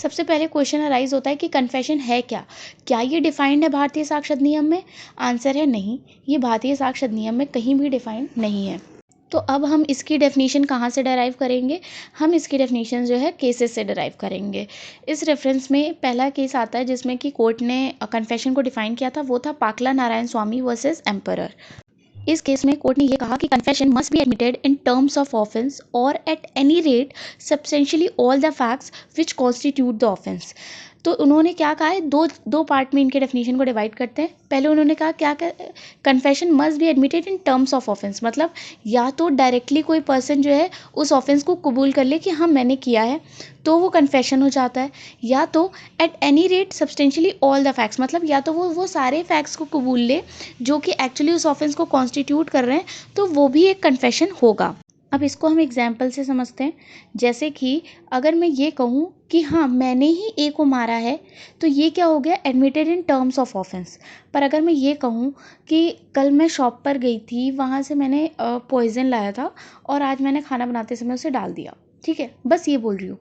सबसे पहले question arise होता है कि कन्फेशन है क्या? क्या ये डिफाइंड है भारतीय साक्ष्य अधिनियम में? आंसर है नहीं, ये भारतीय साक्ष्य अधिनियम में कहीं भी डिफाइंड नहीं है। तो अब हम इसकी डेफिनेशन कहाँ से डराइव करेंगे? हम इसकी डेफिनेशन जो है केसेस से डराइव करेंगे। इस रेफरेंस में पहला केस आता है जिसमें कि कोर्ट ने कन्फेशन को डिफाइन किया था, वो था पाकला नारायण स्वामी वर्सेस एम्परर। इस केस में कोर्ट ने ये कहा कि confession must be admitted in terms of offence और at any rate substantially all the facts which constitute the offence. तो उन्होंने क्या कहा है, दो पार्ट में इनके डेफिनेशन को डिवाइड करते हैं। पहले उन्होंने कहा क्या confession must be admitted in terms of offence, मतलब या तो डायरेक्टली कोई पर्सन जो है उस ऑफेंस को कबूल कर ले कि हाँ मैंने किया है, तो वो कन्फेशन हो जाता है, या तो eight any rate substantially all the facts, मतलब या तो वो सारे फैक्ट्स को कबूल ले जो कि एक्चुअली उस ऑफेंस को कॉन्स्टिट्यूट कर रहे हैं, तो वो भी एक कन्फेशन होगा। अब इसको हम एग्जाम्पल से समझते हैं। जैसे कि अगर मैं ये कहूँ कि हाँ मैंने ही ए को मारा है, तो ये क्या हो गया, admitted in terms of offence. पर अगर मैं ये कहूँ कि कल मैं शॉप पर गई थी, वहाँ से मैंने पॉइज़न लाया था और आज मैंने खाना बनाते समय उसे डाल दिया, ठीक है, बस ये बोल रही हूँ,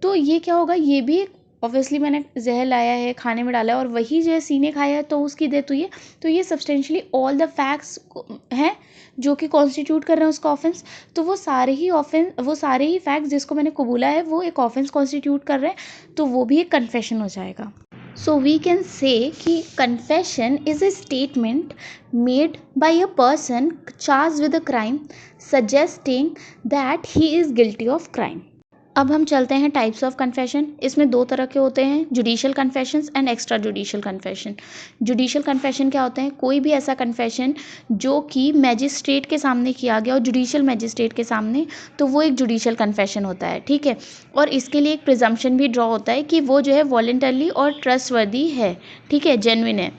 तो ये क्या होगा, ये भी ऑब्वियसली मैंने जहर लाया है, खाने में डाला है और वही जो है सीने खाया है, तो उसकी डेथ हुई है। तो ये सब्सटेंशियली ऑल द फैक्ट्स हैं जो कि कॉन्स्टिट्यूट कर रहे हैं उसका ऑफेंस। तो वो सारे ही फैक्ट्स जिसको मैंने कबूला है वो एक ऑफेंस कॉन्स्टिट्यूट कर रहे हैं, तो वो भी एक कन्फेशन हो जाएगा। सो वी कैन से कि confession is a statement made by a person charged with a crime suggesting that he is guilty of crime. अब हम चलते हैं टाइप्स ऑफ कन्फेशन। इसमें दो तरह के होते हैं, judicial confessions and extra judicial confession. Judicial confession क्या होते हैं, कोई भी ऐसा कन्फेशन जो कि मैजिस्ट्रेट के सामने किया गया और जुडिशियल मैजिस्ट्रेट के सामने, तो वो एक जुडिशियल कन्फेशन होता है, ठीक है। और इसके लिए एक प्रिजम्पशन भी ड्रॉ होता है कि वो जो है वॉलंटरली और ट्रस्टवर्दी है, ठीक है, जेन्युइन है।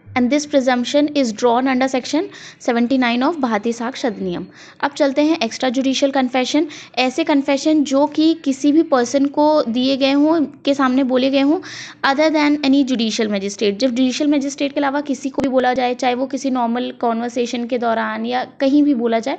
And this presumption is drawn under section 79 of भारतीय साक्ष्य अधिनियम। अब चलते हैं एक्स्ट्रा जुडिशियल कन्फेशन। ऐसे कन्फेशन जो कि किसी भी पर्सन को दिए गए हों, के सामने बोले गए हों, other than any judicial magistrate. जब जुडिशियल मैजिस्ट्रेट के अलावा किसी को भी बोला जाए, चाहे वो किसी नॉर्मल कॉन्वर्सेशन के दौरान या कहीं भी बोला जाए,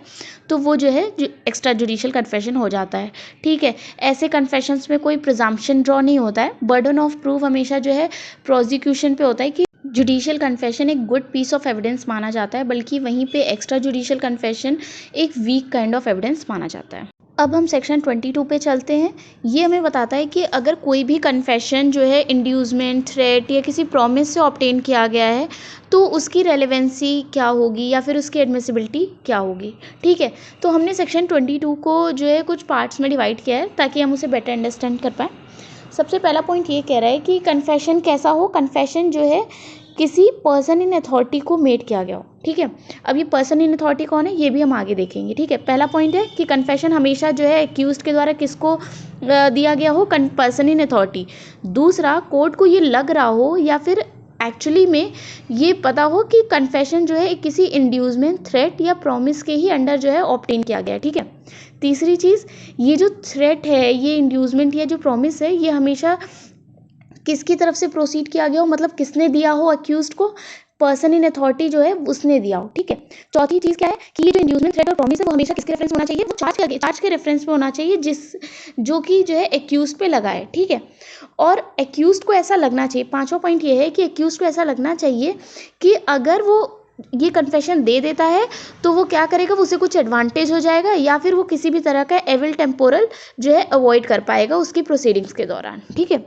तो वो जो है एक्स्ट्रा जुडिशियल कन्फेशन हो जाता है, ठीक है। ऐसे कन्फेशंस में कोई प्रिजम्पशन ड्रॉ नहीं होता है। बर्डन ऑफ प्रूफ हमेशा जो है प्रोसिक्यूशन पे होता है कि जुडिशियल कन्फेशन एक गुड पीस ऑफ एविडेंस माना जाता है, बल्कि वहीं पे एक्स्ट्रा जुडिशियल कन्फेशन एक वीक काइंड ऑफ एविडेंस माना जाता है। अब हम सेक्शन 22 पे चलते हैं। ये हमें बताता है कि अगर कोई भी कन्फेशन जो है इंड्यूसमेंट, थ्रेट या किसी प्रॉमिस से ऑब्टेन किया गया है, तो उसकी रेलेवेंसी क्या होगी या फिर उसकी एडमिसिबिलिटी क्या होगी, ठीक है। तो हमने सेक्शन 22 को जो है कुछ पार्ट्स में डिवाइड किया है ताकि हम उसे बेटर अंडरस्टैंड कर पाएँ। सबसे पहला पॉइंट ये कह रहा है कि कन्फेशन कैसा हो, कन्फेशन जो है किसी पर्सन इन अथॉरिटी को मेड किया गया हो, ठीक है। अब ये पर्सन इन अथॉरिटी कौन है, ये भी हम आगे देखेंगे, ठीक है। पहला पॉइंट है कि कन्फेशन हमेशा जो है एक्यूज्ड के द्वारा किसको दिया गया हो, पर्सन इन अथॉरिटी। दूसरा, कोर्ट को ये लग रहा हो या फिर एक्चुअली में ये पता हो कि कन्फेशन जो है किसी इंड्यूसमेंट, थ्रेट या प्रॉमिस के ही अंडर जो है ऑब्टेन किया गया है, ठीक है। तीसरी चीज़, ये जो थ्रेट है, ये इंड्यूसमेंट या जो प्रॉमिस है, ये हमेशा किसकी तरफ से प्रोसीड किया गया हो, मतलब किसने दिया हो अक्यूज्ड को, पर्सन इन अथॉरिटी जो है उसने दिया हो, ठीक है। चौथी चीज़ क्या है कि ये जो इंड्यूसमेंट, थ्रेट और प्रॉमिस है वो हमेशा किसके रेफरेंस में होना चाहिए, वो चार्ज के रेफरेंस में होना चाहिए, जो कि जो है एक्यूज्ड पे लगा है, ठीक है। और एक्यूज्ड को ऐसा लगना चाहिए, पांचवा पॉइंट ये है कि एक्यूज्ड को ऐसा लगना चाहिए कि अगर वो ये कन्फेशन दे देता है तो वो क्या करेगा, वो उसे कुछ एडवांटेज हो जाएगा या फिर वो किसी भी तरह का एविल टेम्पोरल जो है अवॉइड कर पाएगा उसकी प्रोसीडिंग्स के दौरान, ठीक है।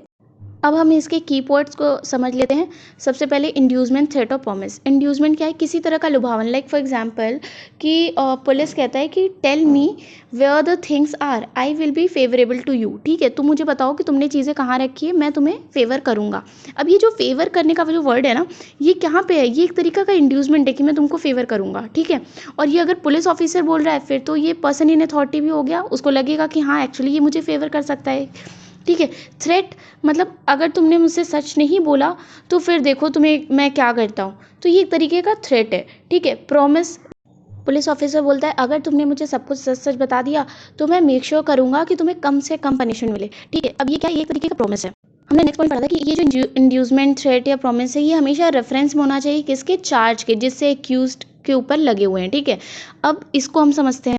अब हम इसके कीवर्ड्स को समझ लेते हैं। सबसे पहले इंड्यूसमेंट, थ्रेट और प्रॉमिस। इंड्यूसमेंट क्या है, किसी तरह का लुभावन, लाइक फॉर एग्जांपल कि पुलिस कहता है कि tell me where the things are, I will be favourable to you, ठीक है। तुम मुझे बताओ कि तुमने चीज़ें कहाँ रखी है, मैं तुम्हें फेवर करूँगा। अब ये जो फेवर करने का जो वर्ड है ना, ये कहाँ पे है, ये एक तरीका का इंड्यूसमेंट है कि मैं तुमको फेवर करूँगा, ठीक है। और ये अगर पुलिस ऑफिसर बोल रहा है फिर तो ये पर्सन इन अथॉरिटी भी हो गया, उसको लगेगा कि हाँ एक्चुअली ये मुझे फेवर कर सकता है, ठीक है। थ्रेट मतलब अगर तुमने मुझसे सच नहीं बोला तो फिर देखो तुम्हें मैं क्या करता हूँ, तो ये एक तरीके का थ्रेट है, ठीक है। प्रॉमिस, पुलिस ऑफिसर बोलता है अगर तुमने मुझे सब कुछ सच सच बता दिया तो मैं मेक श्योर करूँगा कि तुम्हें कम से कम पनिशमेंट मिले, ठीक है। अब ये क्या है, ये एक तरीके का प्रॉमिस है। हमने नेक्स्ट पॉइंट पढ़ा था कि ये जो इंड्यूसमेंट, थ्रेट या प्रॉमिस है, ये हमेशा रेफरेंस में होना चाहिए किसके, चार्ज के, जिससे एक्यूज्ड के ऊपर लगे हुए हैं, ठीक है। अब इसको हम समझते हैं।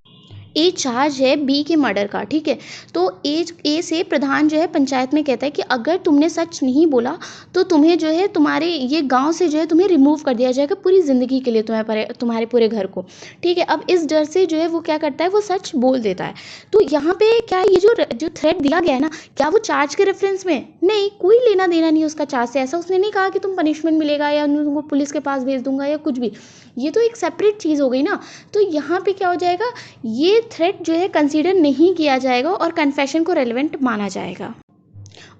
ए चार्ज है बी के मर्डर का, ठीक है। तो ए से प्रधान जो है पंचायत में कहता है कि अगर तुमने सच नहीं बोला तो तुम्हें जो है तुम्हारे ये गांव से जो है तुम्हें रिमूव कर दिया जाएगा पूरी ज़िंदगी के लिए, तुम्हारे पूरे घर को, ठीक है। अब इस डर से जो है वो क्या करता है, वो सच बोल देता है। तो यहाँ पे क्या ये जो थ्रेट दिया गया है ना, क्या वो चार्ज के रेफरेंस में? नहीं, कोई लेना देना नहीं उसका चार्ज से। ऐसा उसने नहीं कहा कि तुम पनिशमेंट मिलेगा या तुमको पुलिस के पास भेज दूंगा या कुछ भी। ये तो एक सेपरेट चीज़ हो गई ना। तो यहाँ पे क्या हो जाएगा, ये थ्रेट जो है कंसीडर नहीं किया जाएगा और कन्फेशन को रेलेवेंट माना जाएगा।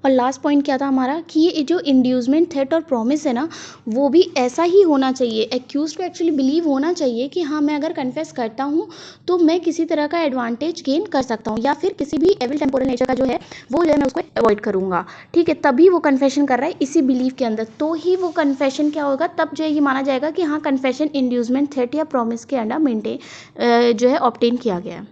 और लास्ट पॉइंट क्या था हमारा कि ये जो इंड्यूसमेंट थ्रेट और प्रॉमिस है ना, वो भी ऐसा ही होना चाहिए। एक्यूज को एक्चुअली बिलीव होना चाहिए कि हाँ, मैं अगर कन्फेस करता हूँ तो मैं किसी तरह का एडवांटेज गेन कर सकता हूँ, या फिर किसी भी एविल टेम्पोरल नेचर का जो है वो जो है मैं उसको अवॉइड करूँगा, ठीक है। तभी वो कन्फेशन कर रहा है इसी बिलीव के अंदर, तो ही वो कन्फेशन क्या होगा, तब जो है ये माना जाएगा कि हाँ, कन्फेशन इंड्यूसमेंट थ्रेट या प्रॉमिस के अंडर मेंटेन जो है ऑब्टेन किया गया है।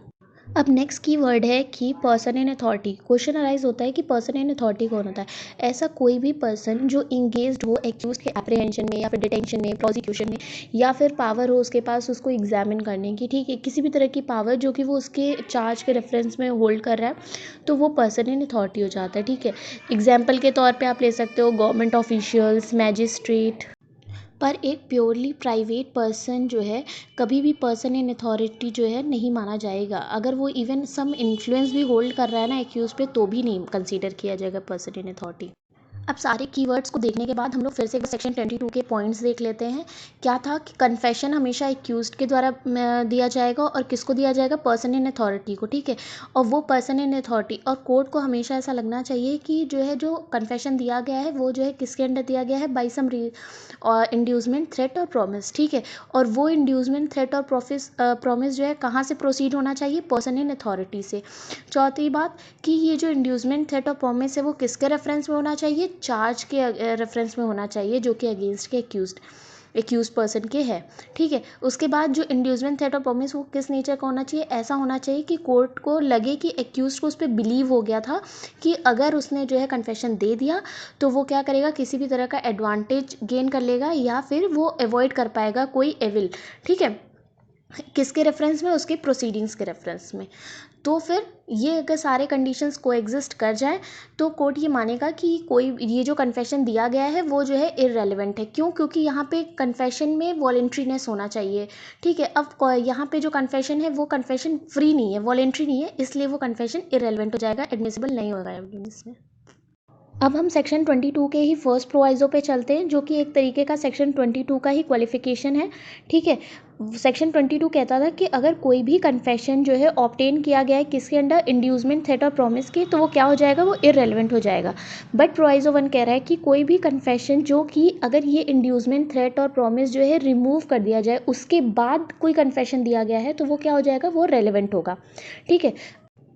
अब नेक्स्ट की वर्ड है कि person in authority. Question arise होता है कि पर्सन इन अथॉरिटी कौन होता है। ऐसा कोई भी पर्सन जो इंगेज्ड हो एक्यूज के एप्रीहेंशन में या फिर डिटेंशन में, प्रोसिक्यूशन में, या फिर पावर हो उसके पास उसको एग्जामिन करने की, ठीक है, किसी भी तरह की पावर जो कि वो उसके चार्ज के रेफरेंस में होल्ड कर रहा है, तो वो पर्सन इन अथॉरिटी हो जाता है, ठीक है। एग्जाम्पल के तौर पर आप ले सकते हो गवर्नमेंट ऑफिशियल्स, मैजिस्ट्रेट। पर एक प्योरली प्राइवेट पर्सन जो है कभी भी पर्सन इन अथॉरिटी जो है नहीं माना जाएगा। अगर वो इवन सम इन्फ्लुएंस भी होल्ड कर रहा है ना एक्यूज पे, तो भी नहीं कंसीडर किया जाएगा पर्सन इन अथॉरिटी। अब सारे कीवर्ड्स को देखने के बाद हम लोग फिर से सेक्शन 22 के पॉइंट्स देख लेते हैं। क्या था कि कन्फेशन हमेशा एक्यूज्ड के द्वारा दिया जाएगा, और किसको दिया जाएगा, पर्सन इन अथॉरिटी को, ठीक है। और वो पर्सन इन अथॉरिटी और कोर्ट को हमेशा ऐसा लगना चाहिए कि जो कन्फेशन दिया गया है वो जो है किसके अंडर दिया गया है, बाई सम और इंड्यूसमेंट थ्रेट और प्रॉमिस, ठीक है। और वो इंड्यूसमेंट थ्रेट और प्रॉमिस जो है कहाँ से प्रोसीड होना चाहिए, पर्सन इन अथॉरिटी से। चौथी बात कि ये जो इंड्यूसमेंट थ्रेट और प्रॉमिस है वो किसके रेफरेंस में होना चाहिए, चार्ज के रेफरेंस में होना चाहिए जो कि अगेंस्ट के एक्यूज पर्सन के है, ठीक है। उसके बाद जो इंड्यूसमेंट थ्रेट और प्रॉमिस वो किस नेचर का होना चाहिए, ऐसा होना चाहिए कि कोर्ट को लगे कि एक्यूज को उस पर बिलीव हो गया था कि अगर उसने जो है कन्फेशन दे दिया तो वो क्या करेगा, किसी भी तरह का एडवांटेज गेन कर लेगा या फिर वो अवॉइड कर पाएगा कोई एविल, ठीक है। किसके रेफरेंस में, उसके प्रोसीडिंग्स के रेफरेंस में। तो फिर ये अगर सारे कंडीशंस को एग्जिस्ट कर जाए तो कोर्ट ये मानेगा कि कोई ये जो कन्फेशन दिया गया है वो जो है इररेलेवेंट है। क्यों? क्योंकि यहाँ पे कन्फेशन में वॉलेंट्रीनेस होना चाहिए, ठीक है। अब यहाँ पे जो कन्फेशन है वो कन्फेशन फ्री नहीं है, वॉलेंट्री नहीं है, इसलिए वो कन्फेशन इररेलेवेंट हो जाएगा, एडमिसिबल नहीं होगा एविडेंस में। अब हम सेक्शन 22 के ही फर्स्ट प्रोवाइजो पे चलते हैं, जो कि एक तरीके का सेक्शन 22 का ही क्वालिफिकेशन है, ठीक है। सेक्शन 22 कहता था कि अगर कोई भी कन्फेशन जो है ऑब्टेन किया गया है किसके अंडर, इंड्यूसमेंट थ्रेट और प्रॉमिस के, तो वो क्या हो जाएगा, वो इररेलेवेंट हो जाएगा। बट प्रोवाइजो 1 कह रहा है कि कोई भी कन्फेशन जो कि अगर ये इंड्यूसमेंट थ्रेट और प्रॉमिस जो है रिमूव कर दिया जाए उसके बाद कोई कन्फेशन दिया गया है, तो वो क्या हो जाएगा, वो रेलेवेंट होगा, ठीक है।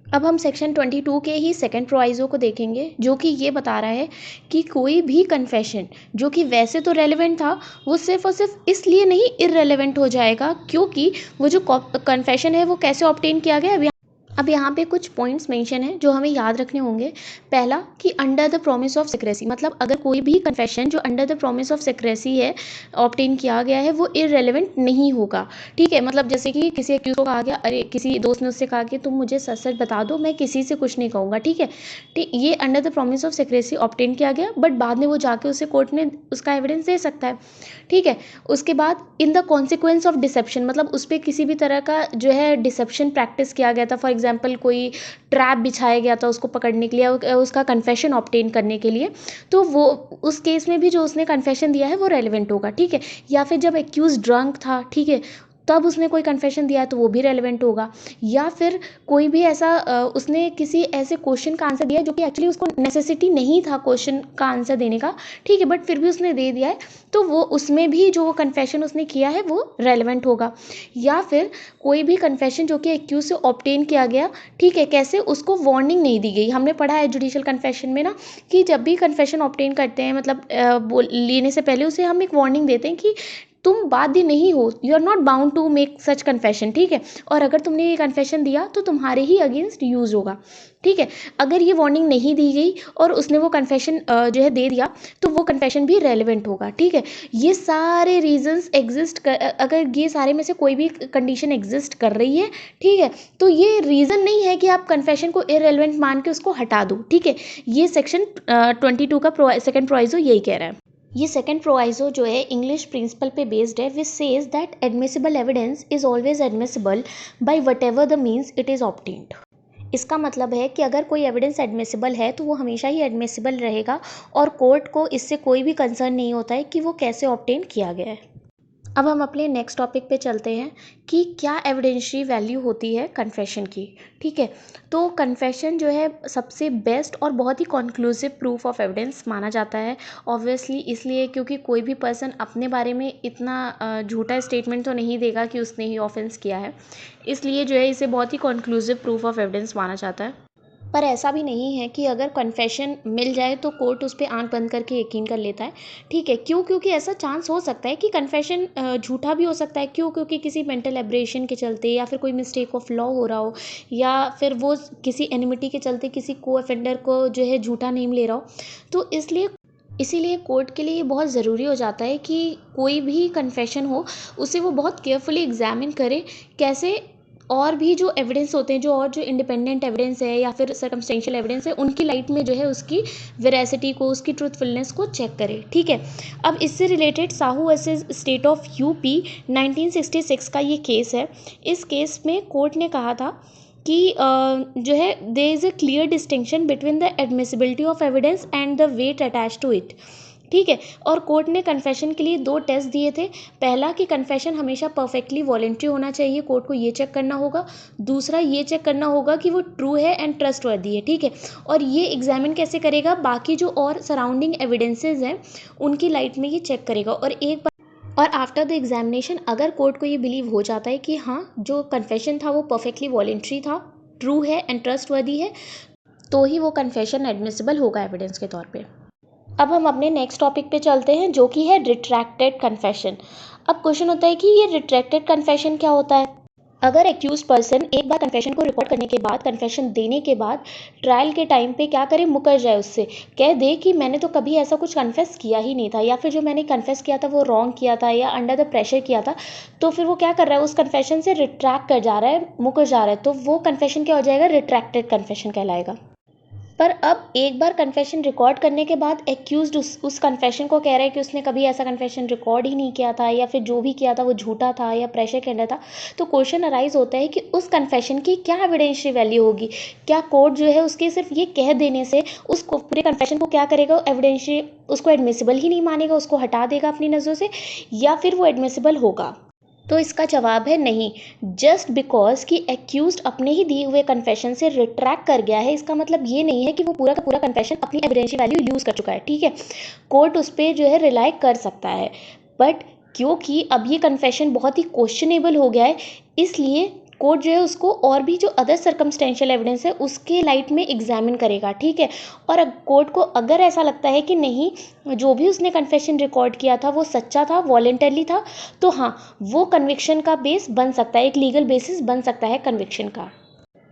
अब हम सेक्शन 22 के ही सेकंड प्रोवाइजो को देखेंगे, जो कि ये बता रहा है कि कोई भी कन्फेशन जो कि वैसे तो रेलेवेंट था वो सिर्फ और सिर्फ इसलिए नहीं इररेलेवेंट हो जाएगा क्योंकि वो जो कन्फेशन है वो कैसे ऑब्टेन किया गया। अब यहाँ पे कुछ पॉइंट्स मेंशन हैं जो हमें याद रखने होंगे। पहला कि under the promise of secrecy, मतलब अगर कोई भी कन्फेशन जो under the promise of secrecy है ऑब्टेन किया गया है वो इररेलेवेंट नहीं होगा, ठीक है। मतलब जैसे कि किसी एक्यूज को कहा गया, अरे किसी दोस्त ने उससे कहा कि तुम मुझे सच सच बता दो, मैं किसी से कुछ नहीं कहूँगा, ठीक है। ठीक, ये under the promise of secrecy obtain किया गया, बट बाद में वो जाके उसे कोर्ट में उसका एविडेंस दे सकता है, ठीक है। उसके बाद in the consequence of deception, मतलब उस पर किसी भी तरह का जो है डिसेप्शन प्रैक्टिस किया गया था, फॉर एग्जाम्पल कोई ट्रैप बिछाया गया था उसको पकड़ने के लिए, उसका कन्फेशन ऑब्टेन करने के लिए, तो वो उस केस में भी जो उसने कन्फेशन दिया है वो रेलेवेंट होगा, ठीक है। या फिर जब एक्यूज ड्रंक था, ठीक है, तब उसने कोई कन्फेशन दिया तो वो भी रेलेवेंट होगा। या फिर कोई भी ऐसा उसने किसी ऐसे क्वेश्चन का आंसर दिया जो कि एक्चुअली उसको नेसेसिटी नहीं था क्वेश्चन का आंसर देने का, ठीक है, बट फिर भी उसने दे दिया है, तो वो उसमें भी जो वो कन्फेशन उसने किया है वो रेलेवेंट होगा। या फिर कोई भी कन्फेशन जो कि एक्यूज से ऑब्टेन किया गया, ठीक है, कैसे, उसको वार्निंग नहीं दी गई। हमने पढ़ा है जुडिशियल कन्फेशन में ना कि जब भी कन्फेशन ऑब्टेन करते हैं, मतलब लेने से पहले उसे हम एक वार्निंग देते हैं कि तुम बाध्य नहीं हो, you are not bound to make such confession, ठीक है। और अगर तुमने ये कन्फेशन दिया तो तुम्हारे ही अगेंस्ट यूज होगा, ठीक है। अगर ये वार्निंग नहीं दी गई और उसने वो कन्फेशन जो है दे दिया तो वो कन्फेशन भी रेलिवेंट होगा, ठीक है। ये सारे रीजंस एग्जिस्ट कर, अगर ये सारे में से कोई भी कंडीशन एग्जिस्ट कर रही है, ठीक है, तो ये रीज़न नहीं है कि आप कन्फेशन को इररेलेवेंट मान के उसको हटा दो, ठीक है। ये सेक्शन 22 का सेकंड प्रोवाइजो यही कह रहा है। ये सेकंड प्रोवाइजो जो है इंग्लिश प्रिंसिपल पे बेस्ड है, which says that admissible evidence is always admissible by whatever the means it is obtained. इसका मतलब है कि अगर कोई एविडेंस एडमिसिबल है तो वो हमेशा ही एडमिसिबल रहेगा और कोर्ट को इससे कोई भी कंसर्न नहीं होता है कि वो कैसे ऑब्टेन किया गया है। अब हम अपने नेक्स्ट टॉपिक पे चलते हैं कि क्या एविडेंशियरी वैल्यू होती है कन्फेशन की, ठीक है। तो कन्फेशन जो है सबसे बेस्ट और बहुत ही कॉन्क्लूसिव प्रूफ ऑफ एविडेंस माना जाता है, ऑब्वियसली इसलिए क्योंकि कोई भी पर्सन अपने बारे में इतना झूठा स्टेटमेंट तो नहीं देगा कि उसने ही ऑफेंस किया है, इसलिए जो है इसे बहुत ही कॉन्क्लूसिव प्रूफ ऑफ एविडेंस माना जाता है। पर ऐसा भी नहीं है कि अगर कन्फेशन मिल जाए तो कोर्ट उस पर आंख बंद करके यकीन कर लेता है, ठीक है। क्यों? क्योंकि ऐसा चांस हो सकता है कि कन्फेशन झूठा भी हो सकता है। क्यों? क्योंकि किसी मेंटल एब्रेशन के चलते या फिर कोई मिस्टेक ऑफ लॉ हो रहा हो या फिर वो किसी एनिमिटी के चलते किसी को ऑफेंडर को जो है झूठा नेम ले रहा हो। तो इसीलिए कोर्ट के लिए ये बहुत ज़रूरी हो जाता है कि कोई भी कन्फेशन हो उसे वो बहुत केयरफुली एग्जामिन करे, कैसे और भी जो एविडेंस होते हैं, जो इंडिपेंडेंट एविडेंस है या फिर सर्कमस्टेंशियल एविडेंस है, उनकी लाइट में जो है उसकी वेरासिटी को, उसकी ट्रूथफुलनेस को चेक करे, ठीक है। अब इससे related Sahu versus state of UP 1966 का ये केस है। इस केस में कोर्ट ने कहा था कि जो है there is a clear distinction between the admissibility of evidence and the weight attach to it, ठीक है। और कोर्ट ने कन्फेशन के लिए 2 टेस्ट दिए थे। पहला कि कन्फेशन हमेशा परफेक्टली वॉलेंट्री होना चाहिए, कोर्ट को ये चेक करना होगा। दूसरा ये चेक करना होगा कि वो ट्रू है एंड ट्रस्टवर्दी है, ठीक है। और ये एग्जामिन कैसे करेगा? बाकी जो और सराउंडिंग एविडेंसेस हैं उनकी लाइट में ये चेक करेगा। और आफ्टर द एग्जामिनेशन अगर कोर्ट को ये बिलीव हो जाता है कि हाँ जो कन्फेशन था वो परफेक्टली वॉलेंट्री था, ट्रू है एंड ट्रस्टवर्दी है, तो ही वो कन्फेशन एडमिसिबल होगा एविडेंस के तौर पे। अब हम अपने नेक्स्ट टॉपिक पे चलते हैं जो कि है रिट्रैक्टेड कन्फेशन। अब क्वेश्चन होता है कि ये रिट्रैक्टेड कन्फेशन क्या होता है? अगर एक्यूज पर्सन एक बार कन्फेशन को रिकॉर्ड करने के बाद, कन्फेशन देने के बाद ट्रायल के टाइम पे क्या करे, मुकर जाए, उससे कह दे कि मैंने तो कभी ऐसा कुछ कन्फेस किया ही नहीं था, या फिर जो मैंने कन्फेस किया था वो रॉन्ग किया था या अंडर द प्रेशर किया था, तो फिर वो क्या कर रहा है, उस कन्फेशन से रिट्रैक्ट कर जा रहा है, मुकर जा रहा है, तो वो कन्फेशन क्या हो जाएगा? रिट्रैक्टेड कन्फेशन कहलाएगा। पर अब एक बार कन्फेशन रिकॉर्ड करने के बाद एक्यूज्ड उस कन्फेशन को कह रहा है कि उसने कभी ऐसा कन्फेशन रिकॉर्ड ही नहीं किया था या फिर जो भी किया था वो झूठा था या प्रेशर के अंडर था। तो क्वेश्चन अराइज होता है कि उस कन्फेशन की क्या एविडेंशियल वैल्यू होगी? क्या कोर्ट जो है उसके सिर्फ ये कह देने से उस पूरे कन्फेशन को क्या करेगा, एविडेंशियल उसको एडमिसिबल ही नहीं मानेगा, उसको हटा देगा अपनी नज़रों से, या फिर वो एडमिसिबल होगा? तो इसका जवाब है नहीं। जस्ट बिकॉज कि एक्यूज्ड अपने ही दिए हुए कन्फेशन से रिट्रैक्ट कर गया है, इसका मतलब ये नहीं है कि वो पूरा का पूरा कन्फेशन अपनी एविडेंशियल वैल्यू यूज़ कर चुका है, ठीक है। कोर्ट उस पर जो है रिलाई कर सकता है, बट क्योंकि अब ये कन्फेशन बहुत ही क्वेश्चनेबल हो गया है, इसलिए कोर्ट जो है उसको और भी जो अदर सर्कमस्टेंशियल एविडेंस है उसके लाइट में एग्जामिन करेगा, ठीक है। और कोर्ट को अगर ऐसा लगता है कि नहीं जो भी उसने कन्फेशन रिकॉर्ड किया था वो सच्चा था, वॉलेंटरी था, तो हाँ वो कन्विक्शन का बेस बन सकता है, एक लीगल बेसिस बन सकता है कन्विक्शन का।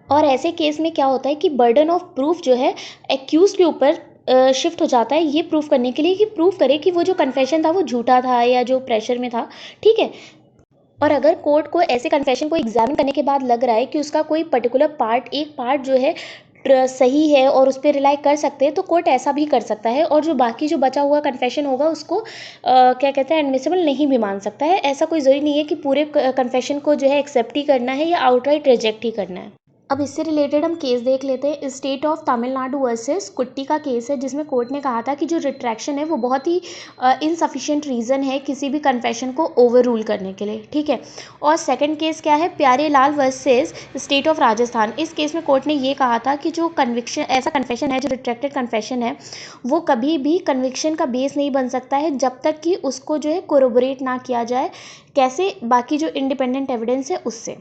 और ऐसे केस में क्या होता है कि बर्डन ऑफ प्रूफ जो है एक्यूज के ऊपर शिफ्ट हो जाता है, ये प्रूफ करने के लिए कि प्रूफ करे कि वो जो कन्फेशन था वो झूठा था या जो प्रेशर में था, ठीक है। और अगर कोर्ट को ऐसे कन्फेशन को एग्जामिन करने के बाद लग रहा है कि उसका कोई पर्टिकुलर पार्ट, एक पार्ट जो है सही है और उस पर रिलाई कर सकते हैं, तो कोर्ट ऐसा भी कर सकता है और जो बाकी जो बचा हुआ कन्फेशन होगा उसको क्या कहते हैं, एडमिसिबल नहीं भी मान सकता है। ऐसा कोई ज़रूरी नहीं है कि पूरे कन्फेशन को जो है एक्सेप्ट ही करना है या आउटराइट रिजेक्ट ही करना है। अब इससे रिलेटेड हम केस देख लेते हैं। स्टेट ऑफ तमिलनाडु वर्सेस कुट्टी का केस है, जिसमें कोर्ट ने कहा था कि जो रिट्रैक्शन है वो बहुत ही इनसफिशिएंट रीज़न है किसी भी कन्फेशन को ओवर रूल करने के लिए, ठीक है। और सेकंड केस क्या है, प्यारे लाल वर्सेस स्टेट ऑफ राजस्थान। इस केस में कोर्ट ने ये कहा था कि जो कन्विक्शन, ऐसा कन्फेशन है जो रिट्रैक्टेड कन्फेशन है, वो कभी भी कन्विक्शन का बेस नहीं बन सकता है जब तक कि उसको जो है कोरोबोरेट ना किया जाए, कैसे, बाकी जो इंडिपेंडेंट एविडेंस है उससे।